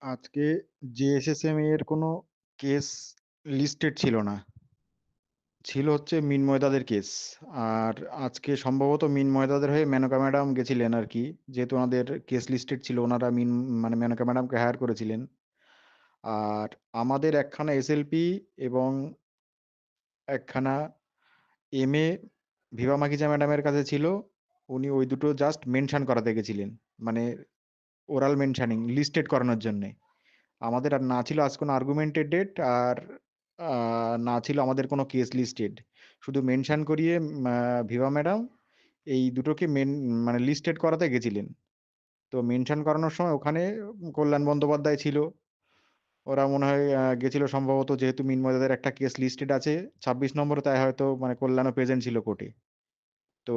আজকে জেএসএসএম এর কোনো কেস লিস্টেড ছিল না। ছিল হচ্ছে মিনময় কেস। আর আজকে সম্ভবত মিনময় হয়ে মেনকা ম্যাডাম গেছিলেন আরকি। যেহেতু ওনাদের কেস লিস্টেড ছিল ওনারা মানে মেনকা ম্যাডামকে হায়ার করেছিলেন। আর আমাদের একখানা এসএলপি এবং একখানা এমএ ভিভা মাখিজা ম্যাডামের কাছে ছিল। উনি ওই দুটো জাস্ট মেনশন করাতে গেছিলেন। মানে ওরাল মেনশনিং লিস্টেড করানোর জন্যে। আমাদের আর না ছিল আজ কোনো আর্গুমেন্টেড ডেট আর আ না ছিল আমাদের কোনো কেস লিস্টেড। শুধু মেনশন করিয়ে ভিভা ম্যাডাম এই দুটোকে মানে লিস্টেড করাতে গেছিলেন। তো মেনশন করানোর সময় ওখানে কল্যাণ বন্দ্যোপাধ্যায় ছিল। ওরা মনে হয় গেছিল সম্ভবত যেহেতু মিনময়দাদের একটা কেস লিস্টেড আছে ২৬ নম্বরে তাই হয়তো মানে কল্যাণও প্রেজেন্ট ছিল কোর্টে। তো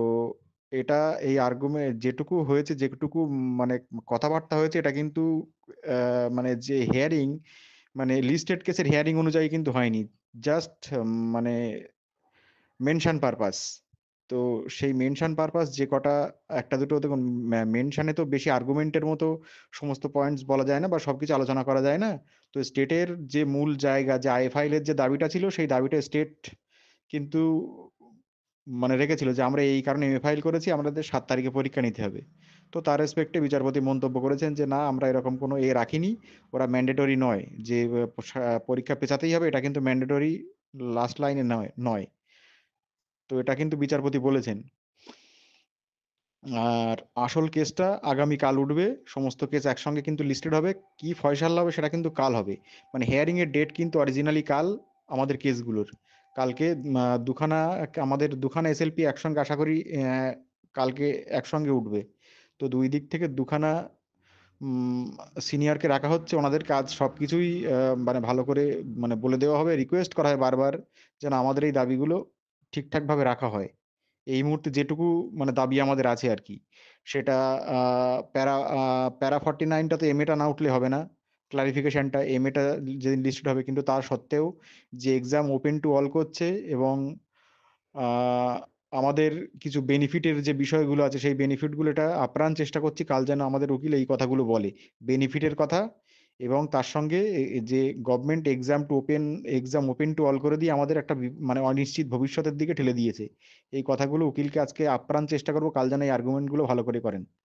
এটা এই যেটুকু হয়েছে, যেটুকু মানে কথাবার্তা হয়েছে এটা কিন্তু মানে যে হিয়ারিং মানে লিস্টেড কেসের হিয়ারিং অনুযায়ী কিন্তু হয়নি। জাস্ট মানে মেনশন পারপাস। তো সেই মেনশন পারপাস যে কটা ১ টা ২ টো দেখুন মেনশনে তো বেশি আর্গুমেন্টের মতো সমস্ত পয়েন্টস বলা যায় না বা সবকিছু আলোচনা করা যায় না। তো স্টেটের যে মূল জায়গা যে আইএফআইএল এর যে দাবিটা ছিল সেই দাবিটা স্টেট কিন্তু মানে রেখেছিল যে আমরা এই কারণে এমএ ফাইল করেছি আমাদের ৭ তারিখে পরীক্ষা নিতে হবে। তো তার রেসপেক্টে বিচারপতি মন্তব্য করেছেন যে, "না আমরা এরকম কোনো রাখিনি। ওরা ম্যান্ডেটরি নয় যে পরীক্ষা পেছাতেই হবে এটা কিন্তু ম্যান্ডেটরি লাস্ট লাইনে নয়।" তো এটা কিন্তু বিচারপতি বলেছেন। আর আসল কেসটা আগামীকাল উঠবে। সমস্ত কেস একসঙ্গে কিন্তু লিস্টেড হবে। কি ফয়সালা হবে সেটা কিন্তু কাল হবে। মানে হিয়ারিং এর ডেট কিন্তু অরিজিনালি কাল আমাদের কেসগুলোর। কালকে দুখানা আমাদের দুখানা এসএলপি একসঙ্গে আশা করি কালকে একসঙ্গে উঠবে। তো ২ দিক থেকে দুখানা উম সিনিয়রকে রাখা হচ্ছে। ওনাদের কাজ সবকিছুই মানে ভালো করে মানে বলে দেওয়া হবে। রিকোয়েস্ট করা হয় বারবার যেন আমাদের এই দাবিগুলো ঠিকঠাকভাবে রাখা হয়। এই মুহূর্তে যেটুকু মানে দাবি আমাদের আছে আরকি। সেটা আ প্যারা 49 টাতে এমএটা না উঠলে হবে না। ক্লারিফিকেশনটা এমএটা যেদিন লিস্টেড হবে কিন্তু তা সত্ত্বেও যে এক্সাম ওপেন টু অল করছে এবং আ আমাদের কিছু বেনিফিটের যে বিষয়গুলো আছে সেই বেনিফিটগুলো এটা আপ্রাণ চেষ্টা করছি কাল যেন আমাদের উকিল এই কথাগুলো বলে। বেনিফিটের কথা এবং তার সঙ্গে যে government exam open to all করে দিয়ে আমাদের একটা মানে অনিশ্চিত ভবিষ্যতের দিকে ঠেলে দিয়েছে। এই কথাগুলো উকিলকে আজকে আপ্রাণ চেষ্টা করব কাল যেন এই আর্গুমেন্ট গুলো ভালো করে করেন।